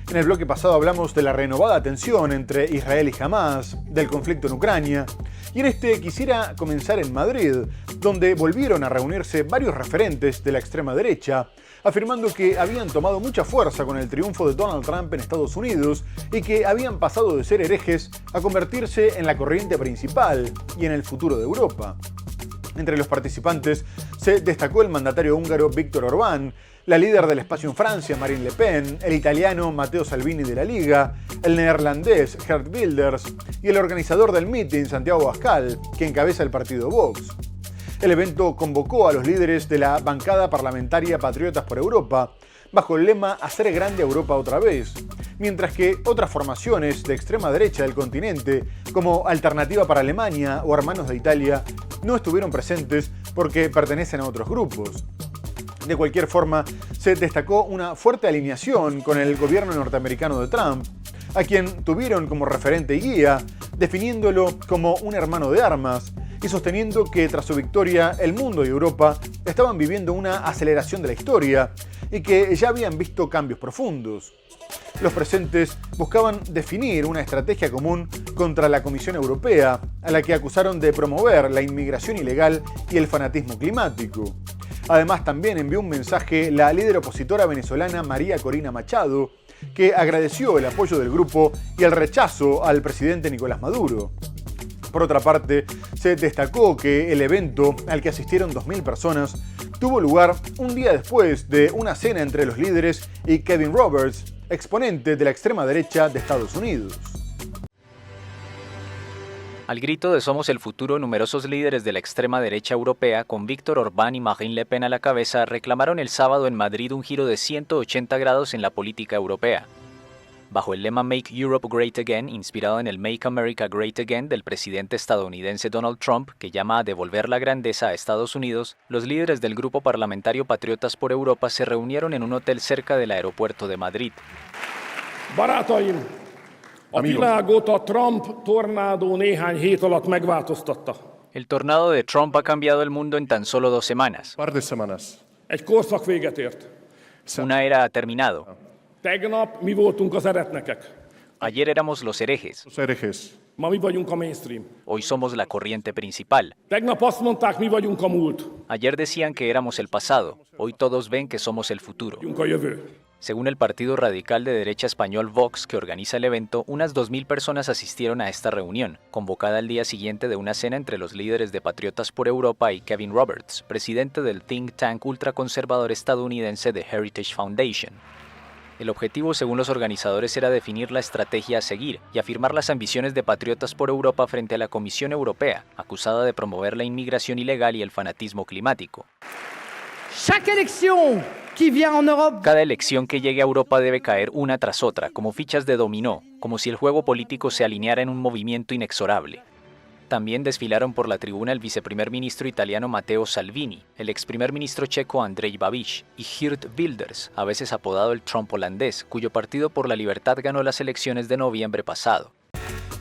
En el bloque pasado hablamos de la renovada tensión entre Israel y Hamás, del conflicto en Ucrania, y en este quisiera comenzar en Madrid, donde volvieron a reunirse varios referentes de la extrema derecha, afirmando que habían tomado mucha fuerza con el triunfo de Donald Trump en Estados Unidos y que habían pasado de ser herejes a convertirse en la corriente principal y en el futuro de Europa. Entre los participantes se destacó el mandatario húngaro Viktor Orbán, la líder del espacio en Francia, Marine Le Pen, el italiano Matteo Salvini de la Liga, el neerlandés Geert Wilders y el organizador del meeting, Santiago Abascal, que encabeza el partido Vox. El evento convocó a los líderes de la bancada parlamentaria Patriotas por Europa, bajo el lema Hacer grande a Europa otra vez, mientras que otras formaciones de extrema derecha del continente, como Alternativa para Alemania o Hermanos de Italia, no estuvieron presentes porque pertenecen a otros grupos. De cualquier forma, se destacó una fuerte alineación con el gobierno norteamericano de Trump, a quien tuvieron como referente y guía, definiéndolo como un hermano de armas y sosteniendo que tras su victoria el mundo y Europa estaban viviendo una aceleración de la historia y que ya habían visto cambios profundos. Los presentes buscaban definir una estrategia común contra la Comisión Europea, a la que acusaron de promover la inmigración ilegal y el fanatismo climático. Además, también envió un mensaje la líder opositora venezolana María Corina Machado, que agradeció el apoyo del grupo y el rechazo al presidente Nicolás Maduro. Por otra parte, se destacó que el evento, al que asistieron 2.000 personas, tuvo lugar un día después de una cena entre los líderes y Kevin Roberts, exponente de la extrema derecha de Estados Unidos. Al grito de Somos el futuro, numerosos líderes de la extrema derecha europea, con Viktor Orbán y Marine Le Pen a la cabeza, reclamaron el sábado en Madrid un giro de 180 grados en la política europea. Bajo el lema Make Europe Great Again, inspirado en el Make America Great Again del presidente estadounidense Donald Trump, que llama a devolver la grandeza a Estados Unidos, los líderes del grupo parlamentario Patriotas por Europa se reunieron en un hotel cerca del aeropuerto de Madrid. Barátaim, a világot a Trump tornádó néhány hét alatt megváltoztatta. El tornado de Trump ha cambiado el mundo en tan solo 2 semanas. Par de semanas. Egy korszak véget ért. Una era ha terminado. Tegnap mi voltunk az eretnekek. Ayer éramos los herejes. Los herejes. Ma mi vagyunk a mainstream. Hoy somos la corriente principal. Tegnap azt mondták, mi vagyunk a múlt. Ayer decían que éramos el pasado. Hoy todos ven que somos el futuro. Vagyunk a jövő. Según el partido radical de derecha español Vox, que organiza el evento, unas 2.000 personas asistieron a esta reunión, convocada al día siguiente de una cena entre los líderes de Patriotas por Europa y Kevin Roberts, presidente del think tank ultraconservador estadounidense The Heritage Foundation. El objetivo, según los organizadores, era definir la estrategia a seguir y afirmar las ambiciones de Patriotas por Europa frente a la Comisión Europea, acusada de promover la inmigración ilegal y el fanatismo climático. Cada elección que llegue a Europa debe caer una tras otra, como fichas de dominó, como si el juego político se alineara en un movimiento inexorable. También desfilaron por la tribuna el viceprimer ministro italiano Matteo Salvini, el ex primer ministro checo Andrej Babiš y Geert Wilders, a veces apodado el Trump holandés, cuyo Partido por la Libertad ganó las elecciones de noviembre pasado.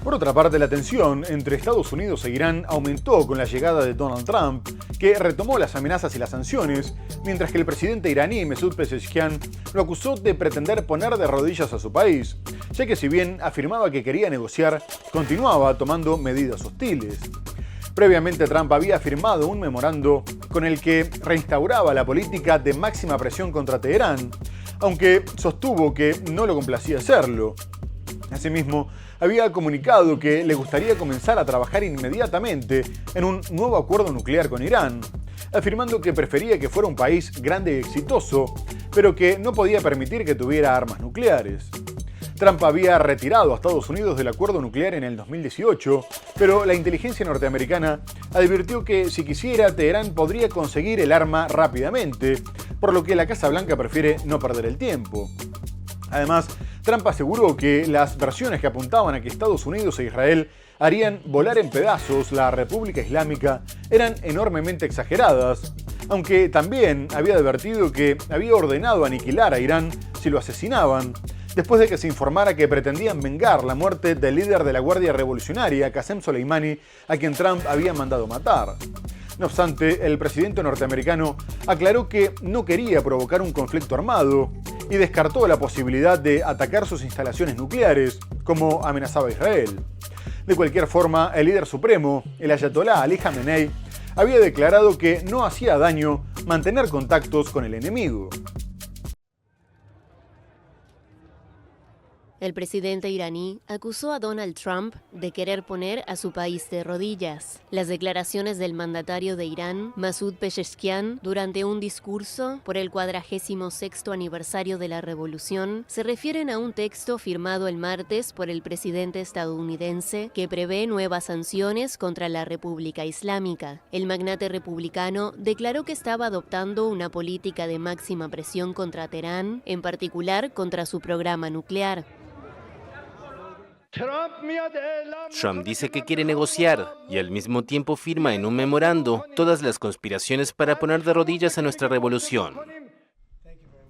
Por otra parte, la tensión entre Estados Unidos e Irán aumentó con la llegada de Donald Trump, que retomó las amenazas y las sanciones, mientras que el presidente iraní Mesud Pezeshkian lo acusó de pretender poner de rodillas a su país, ya que si bien afirmaba que quería negociar, continuaba tomando medidas hostiles. Previamente, Trump había firmado un memorando con el que reinstauraba la política de máxima presión contra Teherán, aunque sostuvo que no lo complacía hacerlo. Asimismo, había comunicado que le gustaría comenzar a trabajar inmediatamente en un nuevo acuerdo nuclear con Irán, afirmando que prefería que fuera un país grande y exitoso, pero que no podía permitir que tuviera armas nucleares. Trump había retirado a Estados Unidos del acuerdo nuclear en el 2018, pero la inteligencia norteamericana advirtió que si quisiera, Teherán podría conseguir el arma rápidamente, por lo que la Casa Blanca prefiere no perder el tiempo. Además, Trump aseguró que las versiones que apuntaban a que Estados Unidos e Israel harían volar en pedazos la República Islámica eran enormemente exageradas, aunque también había advertido que había ordenado aniquilar a Irán si lo asesinaban, después de que se informara que pretendían vengar la muerte del líder de la Guardia Revolucionaria, Qasem Soleimani, a quien Trump había mandado matar. No obstante, el presidente norteamericano aclaró que no quería provocar un conflicto armado y descartó la posibilidad de atacar sus instalaciones nucleares, como amenazaba Israel. De cualquier forma, el líder supremo, el ayatolá Ali Jamenei, había declarado que no hacía daño mantener contactos con el enemigo. El presidente iraní acusó a Donald Trump de querer poner a su país de rodillas. Las declaraciones del mandatario de Irán, Masoud Pezeshkian, durante un discurso por el 46º aniversario de la revolución, se refieren a un texto firmado el martes por el presidente estadounidense que prevé nuevas sanciones contra la República Islámica. El magnate republicano declaró que estaba adoptando una política de máxima presión contra Teherán, en particular contra su programa nuclear. Trump dice que quiere negociar y al mismo tiempo firma en un memorando todas las conspiraciones para poner de rodillas a nuestra revolución.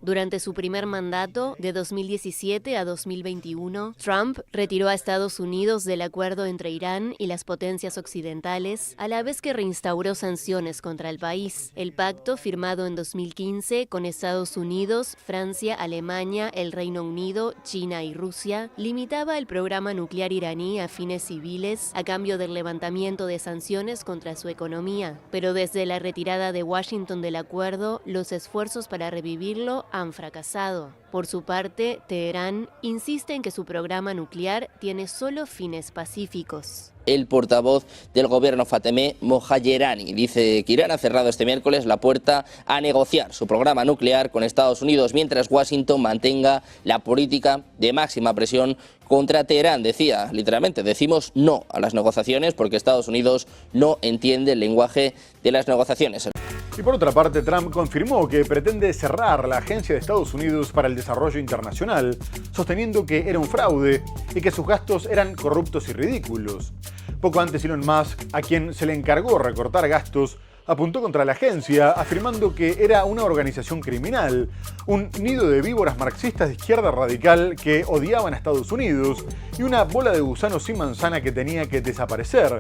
Durante su primer mandato, de 2017 a 2021, Trump retiró a Estados Unidos del acuerdo entre Irán y las potencias occidentales, a la vez que reinstauró sanciones contra el país. El pacto, firmado en 2015 con Estados Unidos, Francia, Alemania, el Reino Unido, China y Rusia, limitaba el programa nuclear iraní a fines civiles a cambio del levantamiento de sanciones contra su economía. Pero desde la retirada de Washington del acuerdo, los esfuerzos para revivirlo han fracasado. Por su parte, Teherán insiste en que su programa nuclear tiene solo fines pacíficos. El portavoz del gobierno Fatemeh Mohajerani dice que Irán ha cerrado este miércoles la puerta a negociar su programa nuclear con Estados Unidos, mientras Washington mantenga la política de máxima presión contra Teherán. Decía, literalmente, decimos no a las negociaciones porque Estados Unidos no entiende el lenguaje de las negociaciones. Y por otra parte, Trump confirmó que pretende cerrar la Agencia de Estados Unidos para el Desarrollo Internacional, sosteniendo que era un fraude y que sus gastos eran corruptos y ridículos. Poco antes, Elon Musk, a quien se le encargó recortar gastos, apuntó contra la agencia, afirmando que era una organización criminal, un nido de víboras marxistas de izquierda radical que odiaban a Estados Unidos y una bola de gusanos sin manzana que tenía que desaparecer,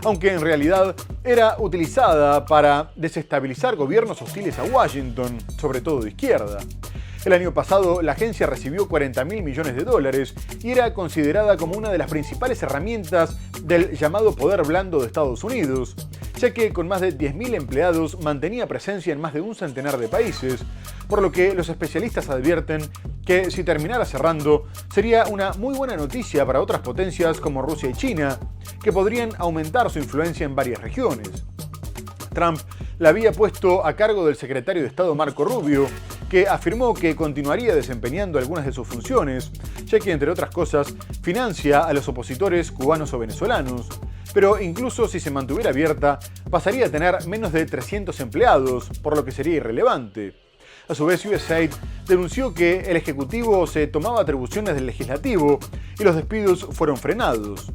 aunque en realidad era utilizada para desestabilizar gobiernos hostiles a Washington, sobre todo de izquierda. El año pasado, la agencia recibió $40.000 millones y era considerada como una de las principales herramientas del llamado poder blando de Estados Unidos, ya que con más de 10.000 empleados mantenía presencia en más de un centenar de países, por lo que los especialistas advierten que si terminara cerrando, sería una muy buena noticia para otras potencias como Rusia y China, que podrían aumentar su influencia en varias regiones. Trump la había puesto a cargo del secretario de Estado Marco Rubio, que afirmó que continuaría desempeñando algunas de sus funciones, ya que, entre otras cosas, financia a los opositores cubanos o venezolanos. Pero incluso si se mantuviera abierta, pasaría a tener menos de 300 empleados, por lo que sería irrelevante. A su vez, USAID denunció que el Ejecutivo se tomaba atribuciones del Legislativo y los despidos fueron frenados.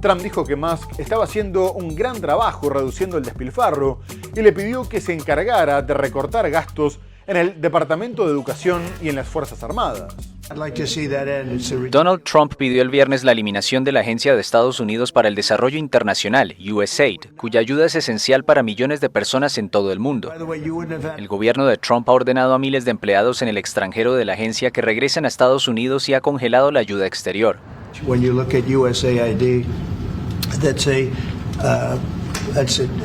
Trump dijo que Musk estaba haciendo un gran trabajo reduciendo el despilfarro y le pidió que se encargara de recortar gastos en el Departamento de Educación y en las Fuerzas Armadas. Donald Trump pidió el viernes la eliminación de la Agencia de Estados Unidos para el Desarrollo Internacional, USAID, cuya ayuda es esencial para millones de personas en todo el mundo. El gobierno de Trump ha ordenado a miles de empleados en el extranjero de la agencia que regresen a Estados Unidos y ha congelado la ayuda exterior.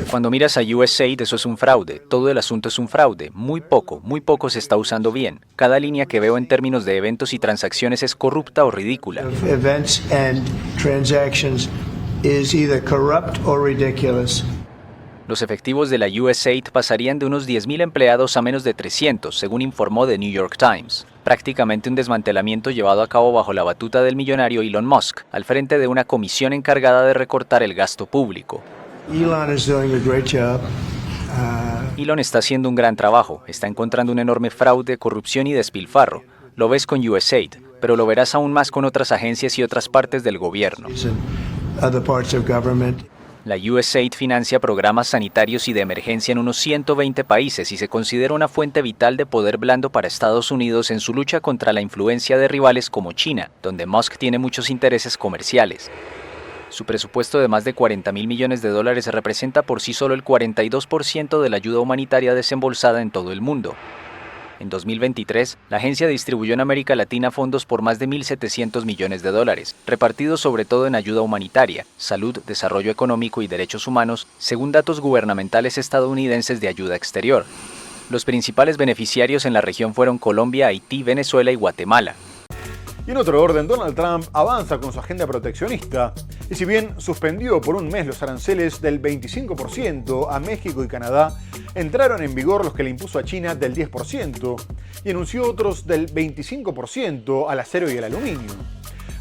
Cuando miras a USAID, eso es un fraude. Todo el asunto es un fraude. Muy poco se está usando bien. Cada línea que veo en términos de eventos y transacciones es corrupta o ridícula. Los efectivos de la USAID pasarían de unos 10.000 empleados a menos de 300, según informó The New York Times. Prácticamente un desmantelamiento llevado a cabo bajo la batuta del millonario Elon Musk, al frente de una comisión encargada de recortar el gasto público. Elon está haciendo un gran trabajo, está encontrando un enorme fraude, corrupción y despilfarro. Lo ves con USAID, pero lo verás aún más con otras agencias y otras partes del gobierno. La USAID financia programas sanitarios y de emergencia en unos 120 países y se considera una fuente vital de poder blando para Estados Unidos en su lucha contra la influencia de rivales como China, donde Musk tiene muchos intereses comerciales. Su presupuesto de más de 40.000 millones de dólares representa por sí solo el 42% de la ayuda humanitaria desembolsada en todo el mundo. En 2023, la agencia distribuyó en América Latina fondos por más de 1.700 millones de dólares, repartidos sobre todo en ayuda humanitaria, salud, desarrollo económico y derechos humanos, según datos gubernamentales estadounidenses de ayuda exterior. Los principales beneficiarios en la región fueron Colombia, Haití, Venezuela y Guatemala. Y en otro orden, Donald Trump avanza con su agenda proteccionista. Y si bien suspendió por un mes los aranceles del 25% a México y Canadá, entraron en vigor los que le impuso a China del 10% y anunció otros del 25% al acero y al aluminio.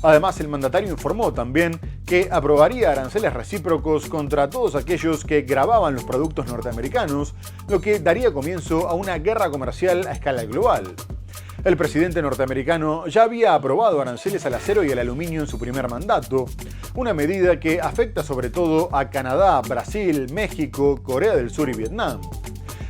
Además, el mandatario informó también que aprobaría aranceles recíprocos contra todos aquellos que gravaban los productos norteamericanos, lo que daría comienzo a una guerra comercial a escala global. El presidente norteamericano ya había aprobado aranceles al acero y al aluminio en su primer mandato, una medida que afecta sobre todo a Canadá, Brasil, México, Corea del Sur y Vietnam.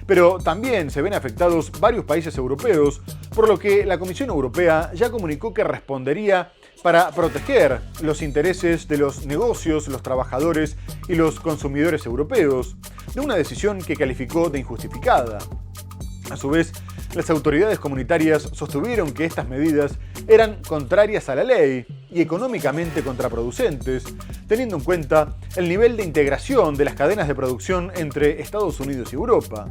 Pero también se ven afectados varios países europeos, por lo que la Comisión Europea ya comunicó que respondería para proteger los intereses de los negocios, los trabajadores y los consumidores europeos, de una decisión que calificó de injustificada. A su vez, las autoridades comunitarias sostuvieron que estas medidas eran contrarias a la ley y económicamente contraproducentes, teniendo en cuenta el nivel de integración de las cadenas de producción entre Estados Unidos y Europa.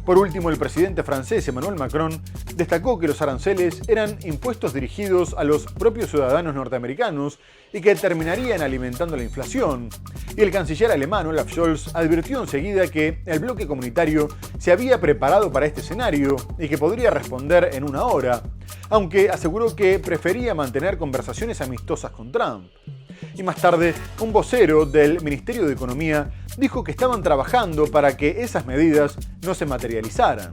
Por último, el presidente francés Emmanuel Macron destacó que los aranceles eran impuestos dirigidos a los propios ciudadanos norteamericanos y que terminarían alimentando la inflación. Y el canciller alemán Olaf Scholz advirtió enseguida que el bloque comunitario se había preparado para este escenario y que podría responder en una hora, aunque aseguró que prefería mantener conversaciones amistosas con Trump. Y más tarde, un vocero del Ministerio de Economía dijo que estaban trabajando para que esas medidas no se materializaran.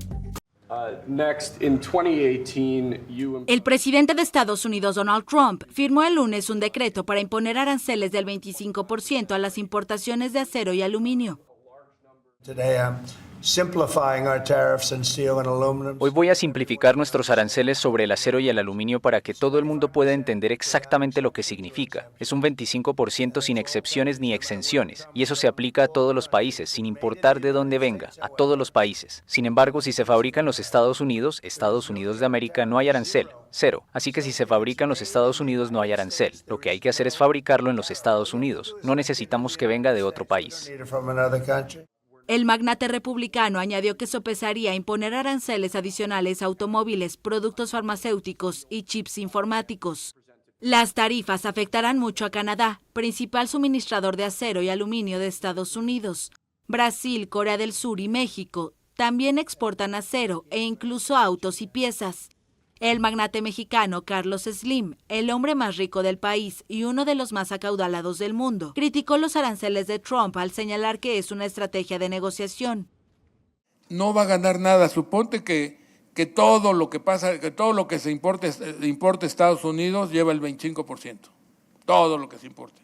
El presidente de Estados Unidos, Donald Trump, firmó el lunes un decreto para imponer aranceles del 25% a las importaciones de acero y aluminio. Hoy voy a simplificar nuestros aranceles sobre el acero y el aluminio para que todo el mundo pueda entender exactamente lo que significa. Es un 25% sin excepciones ni exenciones, y eso se aplica a todos los países, sin importar de dónde venga, a todos los países. Sin embargo, si se fabrica en los Estados Unidos de América, no hay arancel, cero. Así que si se fabrica en los Estados Unidos no hay arancel. Lo que hay que hacer es fabricarlo en los Estados Unidos. No necesitamos que venga de otro país. El magnate republicano añadió que sopesaría imponer aranceles adicionales a automóviles, productos farmacéuticos y chips informáticos. Las tarifas afectarán mucho a Canadá, principal suministrador de acero y aluminio de Estados Unidos. Brasil, Corea del Sur y México también exportan acero e incluso autos y piezas. El magnate mexicano Carlos Slim, el hombre más rico del país y uno de los más acaudalados del mundo, criticó los aranceles de Trump al señalar que es una estrategia de negociación. No va a ganar nada. Suponte que todo lo que pasa, que todo lo que se importe a Estados Unidos lleva el 25%. Todo lo que se importe.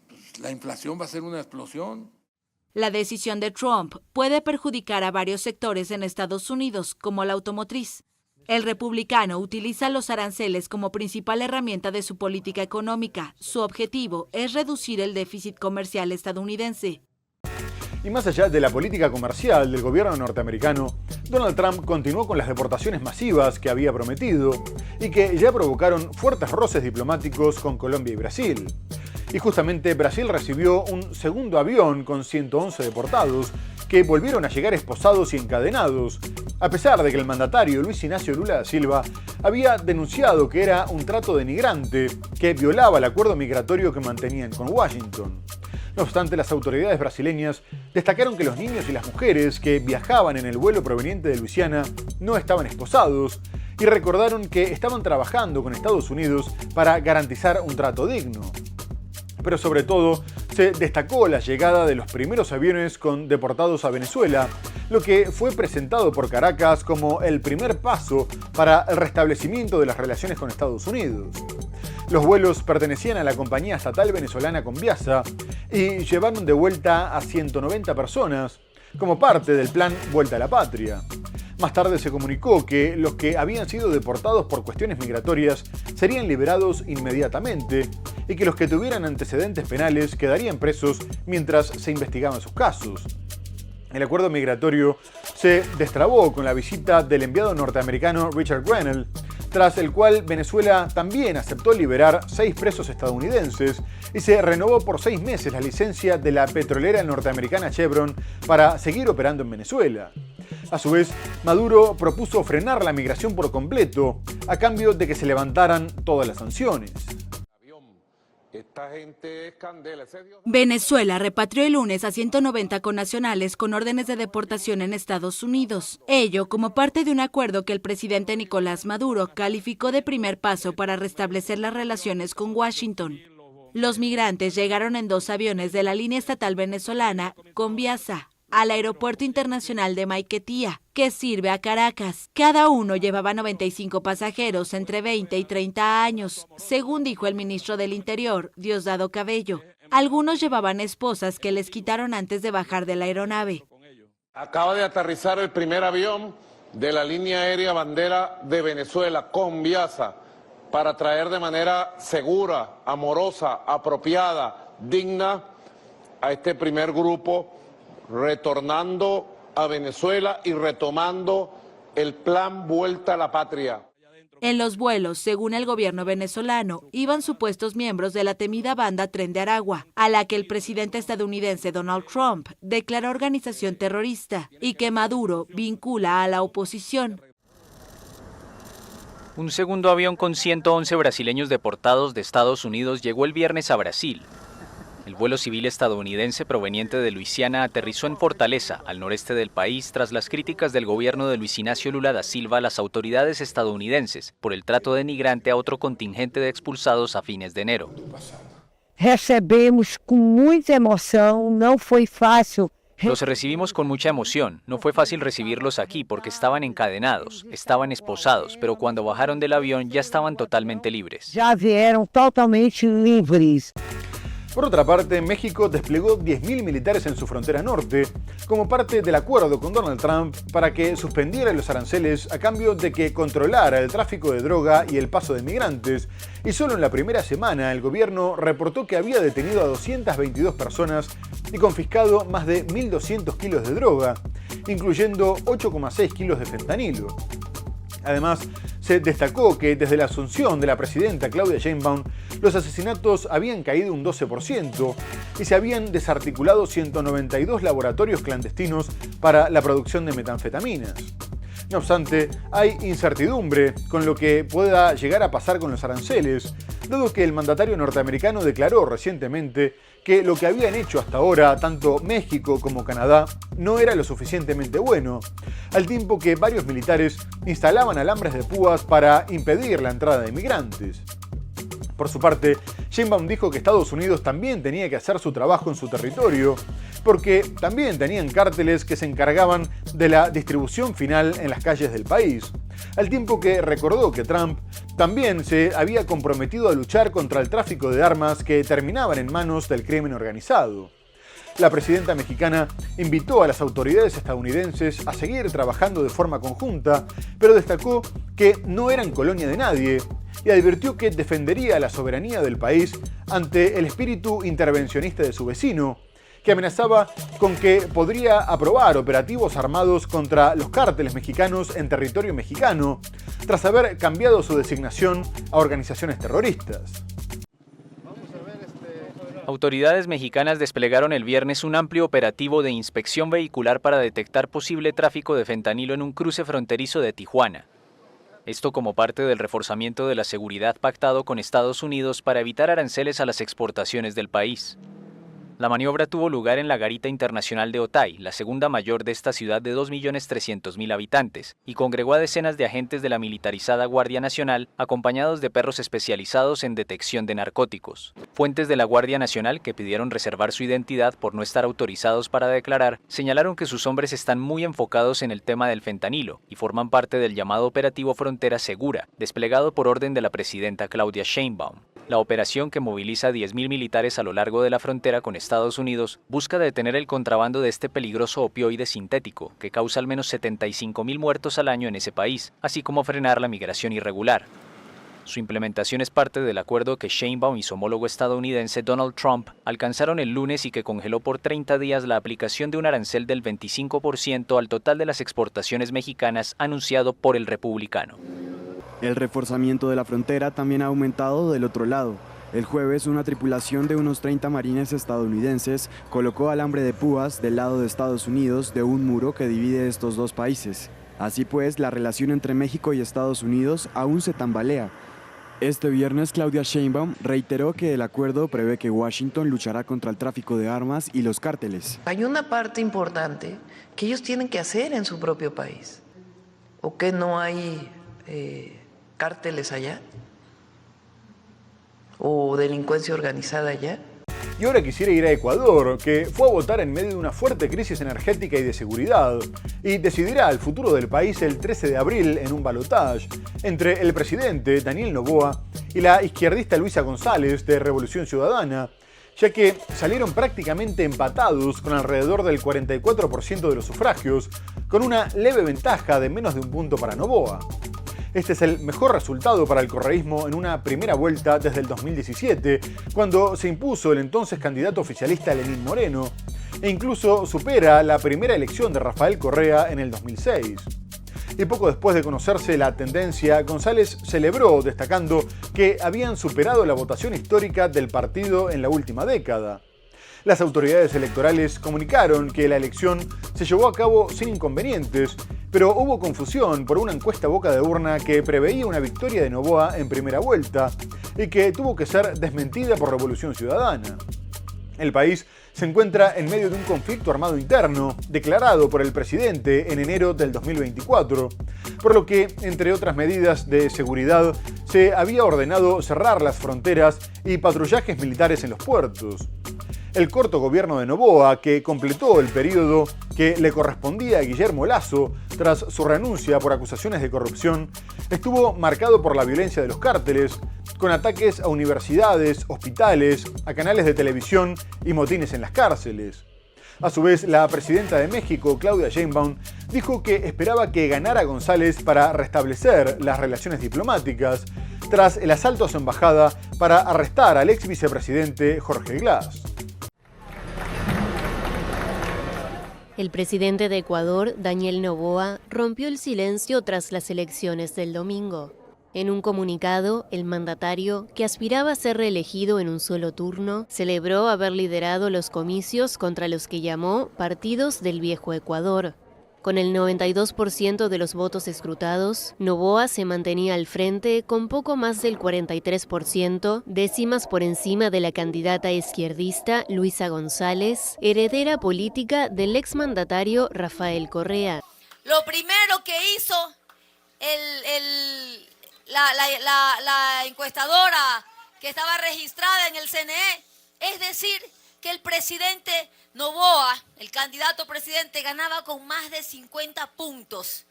Pues la inflación va a ser una explosión. La decisión de Trump puede perjudicar a varios sectores en Estados Unidos, como la automotriz. El republicano utiliza los aranceles como principal herramienta de su política económica. Su objetivo es reducir el déficit comercial estadounidense. Y más allá de la política comercial del gobierno norteamericano, Donald Trump continuó con las deportaciones masivas que había prometido y que ya provocaron fuertes roces diplomáticos con Colombia y Brasil. Y justamente Brasil recibió un segundo avión con 111 deportados que volvieron a llegar esposados y encadenados, a pesar de que el mandatario Luis Ignacio Lula da Silva había denunciado que era un trato denigrante que violaba el acuerdo migratorio que mantenían con Washington. No obstante, las autoridades brasileñas destacaron que los niños y las mujeres que viajaban en el vuelo proveniente de Luisiana no estaban esposados y recordaron que estaban trabajando con Estados Unidos para garantizar un trato digno. Pero sobre todo, se destacó la llegada de los primeros aviones con deportados a Venezuela, lo que fue presentado por Caracas como el primer paso para el restablecimiento de las relaciones con Estados Unidos. Los vuelos pertenecían a la compañía estatal venezolana Conviasa y llevaron de vuelta a 190 personas como parte del plan Vuelta a la Patria. Más tarde se comunicó que los que habían sido deportados por cuestiones migratorias serían liberados inmediatamente y que los que tuvieran antecedentes penales quedarían presos mientras se investigaban sus casos. El acuerdo migratorio se destrabó con la visita del enviado norteamericano Richard Grenell, tras el cual Venezuela también aceptó liberar 6 presos estadounidenses y se renovó por 6 meses la licencia de la petrolera norteamericana Chevron para seguir operando en Venezuela. A su vez, Maduro propuso frenar la migración por completo a cambio de que se levantaran todas las sanciones. Venezuela repatrió el lunes a 190 connacionales con órdenes de deportación en Estados Unidos. Ello como parte de un acuerdo que el presidente Nicolás Maduro calificó de primer paso para restablecer las relaciones con Washington. Los migrantes llegaron en 2 aviones de la línea estatal venezolana Conviasa al Aeropuerto Internacional de Maiquetía, que sirve a Caracas. Cada uno llevaba 95 pasajeros entre 20 y 30 años, según dijo el ministro del Interior, Diosdado Cabello. Algunos llevaban esposas que les quitaron antes de bajar de la aeronave. Acaba de aterrizar el primer avión de la línea aérea bandera de Venezuela, Conviasa, para traer de manera segura, amorosa, apropiada, digna a este primer grupo, retornando a Venezuela y retomando el plan Vuelta a la Patria. En los vuelos, según el gobierno venezolano, iban supuestos miembros de la temida banda Tren de Aragua, a la que el presidente estadounidense Donald Trump declaró organización terrorista y que Maduro vincula a la oposición. Un segundo avión con 111 brasileños deportados de Estados Unidos llegó el viernes a Brasil. El vuelo civil estadounidense proveniente de Luisiana aterrizó en Fortaleza, al noreste del país, tras las críticas del gobierno de Luis Inácio Lula da Silva a las autoridades estadounidenses por el trato denigrante a otro contingente de expulsados a fines de enero. Recebemos con mucha emoción, no fue fácil. Los recibimos con mucha emoción. No fue fácil recibirlos aquí porque estaban encadenados, estaban esposados, pero cuando bajaron del avión ya estaban totalmente libres. Ya vieron totalmente libres. Por otra parte, México desplegó 10.000 militares en su frontera norte como parte del acuerdo con Donald Trump para que suspendiera los aranceles a cambio de que controlara el tráfico de droga y el paso de migrantes, y solo en la primera semana el gobierno reportó que había detenido a 222 personas y confiscado más de 1.200 kilos de droga, incluyendo 8,6 kilos de fentanilo. Además, se destacó que desde la asunción de la presidenta Claudia Sheinbaum, los asesinatos habían caído un 12% y se habían desarticulado 192 laboratorios clandestinos para la producción de metanfetaminas. No obstante, hay incertidumbre con lo que pueda llegar a pasar con los aranceles, dado que el mandatario norteamericano declaró recientemente que lo que habían hecho hasta ahora tanto México como Canadá no era lo suficientemente bueno, al tiempo que varios militares instalaban alambres de púas para impedir la entrada de migrantes. Por su parte, Sheinbaum dijo que Estados Unidos también tenía que hacer su trabajo en su territorio, porque también tenían cárteles que se encargaban de la distribución final en las calles del país, al tiempo que recordó que Trump también se había comprometido a luchar contra el tráfico de armas que terminaban en manos del crimen organizado. La presidenta mexicana invitó a las autoridades estadounidenses a seguir trabajando de forma conjunta, pero destacó que no eran colonia de nadie y advirtió que defendería la soberanía del país ante el espíritu intervencionista de su vecino, que amenazaba con que podría aprobar operativos armados contra los cárteles mexicanos en territorio mexicano, tras haber cambiado su designación a organizaciones terroristas. Autoridades mexicanas desplegaron el viernes un amplio operativo de inspección vehicular para detectar posible tráfico de fentanilo en un cruce fronterizo de Tijuana. Esto como parte del reforzamiento de la seguridad pactado con Estados Unidos para evitar aranceles a las exportaciones del país. La maniobra tuvo lugar en la Garita Internacional de Otay, la segunda mayor de esta ciudad de 2.300.000 habitantes, y congregó a decenas de agentes de la militarizada Guardia Nacional, acompañados de perros especializados en detección de narcóticos. Fuentes de la Guardia Nacional, que pidieron reservar su identidad por no estar autorizados para declarar, señalaron que sus hombres están muy enfocados en el tema del fentanilo y forman parte del llamado Operativo Frontera Segura, desplegado por orden de la presidenta Claudia Sheinbaum. La operación, que moviliza a 10.000 militares a lo largo de la frontera con Estados Unidos, busca detener el contrabando de este peligroso opioide sintético, que causa al menos 75.000 muertos al año en ese país, así como frenar la migración irregular. Su implementación es parte del acuerdo que Sheinbaum y su homólogo estadounidense Donald Trump alcanzaron el lunes y que congeló por 30 días la aplicación de un arancel del 25% al total de las exportaciones mexicanas anunciado por el republicano. El reforzamiento de la frontera también ha aumentado del otro lado. El jueves, una tripulación de unos 30 marines estadounidenses colocó alambre de púas del lado de Estados Unidos de un muro que divide estos dos países. Así pues, la relación entre México y Estados Unidos aún se tambalea. Este viernes, Claudia Sheinbaum reiteró que el acuerdo prevé que Washington luchará contra el tráfico de armas y los cárteles. Hay una parte importante que ellos tienen que hacer en su propio país. ¿O que no hay cárteles allá? ¿O delincuencia organizada allá? Y ahora quisiera ir a Ecuador, que fue a votar en medio de una fuerte crisis energética y de seguridad, y decidirá el futuro del país el 13 de abril en un balotaje entre el presidente Daniel Noboa y la izquierdista Luisa González de Revolución Ciudadana, ya que salieron prácticamente empatados con alrededor del 44% de los sufragios, con una leve ventaja de menos de un punto para Noboa. Este es el mejor resultado para el correísmo en una primera vuelta desde el 2017, cuando se impuso el entonces candidato oficialista Lenín Moreno, e incluso supera la primera elección de Rafael Correa en el 2006. Y poco después de conocerse la tendencia, González celebró destacando que habían superado la votación histórica del partido en la última década. Las autoridades electorales comunicaron que la elección se llevó a cabo sin inconvenientes, pero hubo confusión por una encuesta boca de urna que preveía una victoria de Noboa en primera vuelta y que tuvo que ser desmentida por Revolución Ciudadana. El país se encuentra en medio de un conflicto armado interno, declarado por el presidente en enero del 2024, por lo que, entre otras medidas de seguridad, se había ordenado cerrar las fronteras y patrullajes militares en los puertos. El corto gobierno de Noboa, que completó el periodo que le correspondía a Guillermo Lasso tras su renuncia por acusaciones de corrupción, estuvo marcado por la violencia de los cárteles, con ataques a universidades, hospitales, a canales de televisión y motines en las cárceles. A su vez, la presidenta de México, Claudia Sheinbaum, dijo que esperaba que ganara González para restablecer las relaciones diplomáticas, tras el asalto a su embajada para arrestar al ex vicepresidente Jorge Glass. El presidente de Ecuador, Daniel Noboa, rompió el silencio tras las elecciones del domingo. En un comunicado, el mandatario, que aspiraba a ser reelegido en un solo turno, celebró haber liderado los comicios contra los que llamó partidos del viejo Ecuador. Con el 92% de los votos escrutados, Noboa se mantenía al frente con poco más del 43%, décimas por encima de la candidata izquierdista Luisa González, heredera política del exmandatario Rafael Correa. Lo primero que hizo la encuestadora que estaba registrada en el CNE es decir que el presidente Noboa, el candidato presidente, ganaba con más de 50 puntos.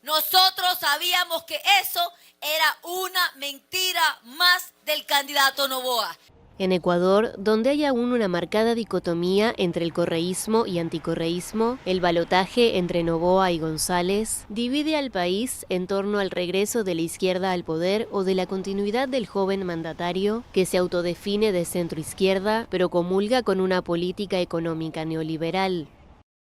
Nosotros sabíamos que eso era una mentira más del candidato Noboa. En Ecuador, donde hay aún una marcada dicotomía entre el correísmo y anticorreísmo, el balotaje entre Noboa y González divide al país en torno al regreso de la izquierda al poder o de la continuidad del joven mandatario, que se autodefine de centroizquierda, pero comulga con una política económica neoliberal.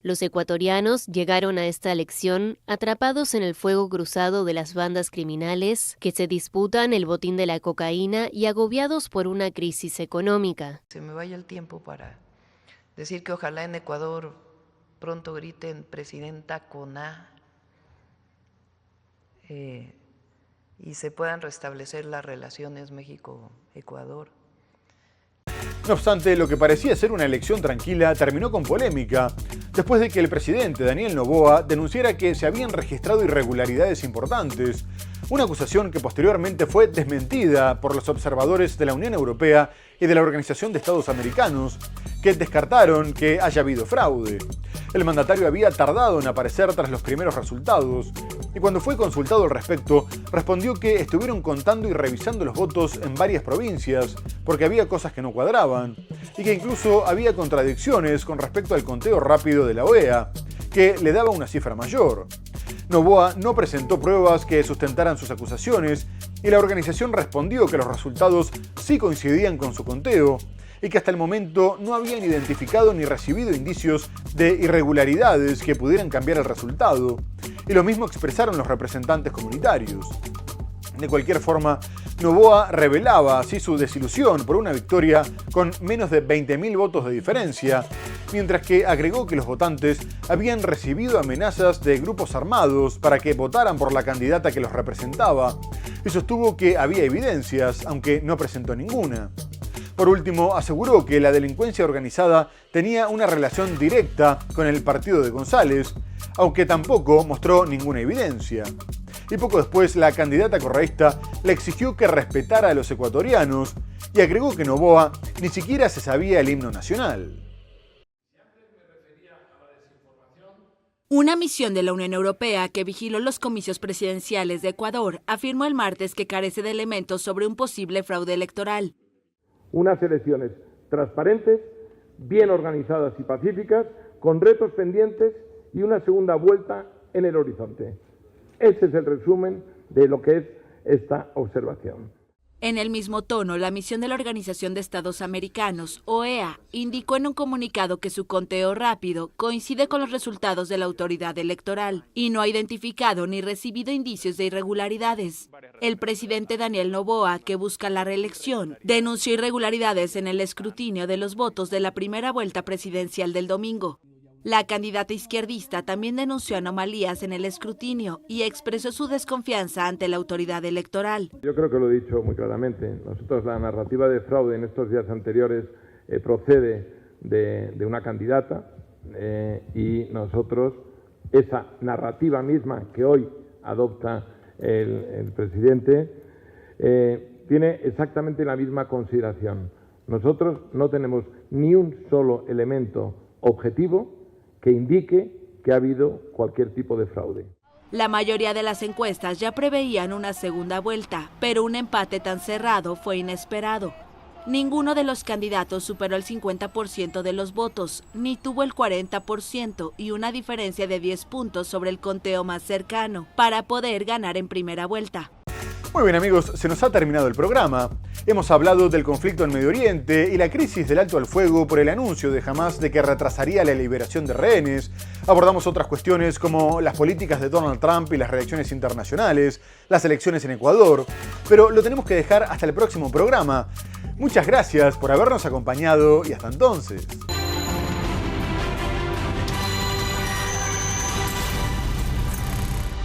Los ecuatorianos llegaron a esta elección atrapados en el fuego cruzado de las bandas criminales que se disputan el botín de la cocaína y agobiados por una crisis económica. Se me vaya el tiempo para decir que ojalá en Ecuador pronto griten presidenta con A y se puedan restablecer las relaciones México-Ecuador. No obstante, lo que parecía ser una elección tranquila terminó con polémica, después de que el presidente Daniel Noboa denunciara que se habían registrado irregularidades importantes, una acusación que posteriormente fue desmentida por los observadores de la Unión Europea y de la Organización de Estados Americanos, que descartaron que haya habido fraude. El mandatario había tardado en aparecer tras los primeros resultados, y cuando fue consultado al respecto, respondió que estuvieron contando y revisando los votos en varias provincias, porque había cosas que no cuadraban, y que incluso había contradicciones con respecto al conteo rápido de la OEA, que le daba una cifra mayor. Noboa no presentó pruebas que sustentaran sus acusaciones y la organización respondió que los resultados sí coincidían con su conteo y que hasta el momento no habían identificado ni recibido indicios de irregularidades que pudieran cambiar el resultado, y lo mismo expresaron los representantes comunitarios. De cualquier forma, Noboa revelaba así su desilusión por una victoria con menos de 20.000 votos de diferencia, mientras que agregó que los votantes habían recibido amenazas de grupos armados para que votaran por la candidata que los representaba, y sostuvo que había evidencias, aunque no presentó ninguna. Por último, aseguró que la delincuencia organizada tenía una relación directa con el partido de González, aunque tampoco mostró ninguna evidencia. Y poco después, la candidata correísta le exigió que respetara a los ecuatorianos y agregó que Noboa ni siquiera se sabía el himno nacional. Una misión de la Unión Europea que vigiló los comicios presidenciales de Ecuador afirmó el martes que carece de elementos sobre un posible fraude electoral. Unas elecciones transparentes, bien organizadas y pacíficas, con retos pendientes y una segunda vuelta en el horizonte. Ese es el resumen de lo que es esta observación. En el mismo tono, la misión de la Organización de Estados Americanos, OEA, indicó en un comunicado que su conteo rápido coincide con los resultados de la autoridad electoral y no ha identificado ni recibido indicios de irregularidades. El presidente Daniel Noboa, que busca la reelección, denunció irregularidades en el escrutinio de los votos de la primera vuelta presidencial del domingo. La candidata izquierdista también denunció anomalías en el escrutinio y expresó su desconfianza ante la autoridad electoral. Yo creo que lo he dicho muy claramente. Nosotros, la narrativa de fraude en estos días anteriores procede de una candidata y nosotros, esa narrativa misma que hoy adopta el presidente, tiene exactamente la misma consideración. Nosotros no tenemos ni un solo elemento objetivo que indique que ha habido cualquier tipo de fraude. La mayoría de las encuestas ya preveían una segunda vuelta, pero un empate tan cerrado fue inesperado. Ninguno de los candidatos superó el 50% de los votos, ni tuvo el 40% y una diferencia de 10 puntos sobre el conteo más cercano, para poder ganar en primera vuelta. Muy bien amigos, se nos ha terminado el programa. Hemos hablado del conflicto en Medio Oriente y la crisis del alto al fuego por el anuncio de Hamás de que retrasaría la liberación de rehenes. Abordamos otras cuestiones como las políticas de Donald Trump y las reacciones internacionales, las elecciones en Ecuador, pero lo tenemos que dejar hasta el próximo programa. Muchas gracias por habernos acompañado y hasta entonces.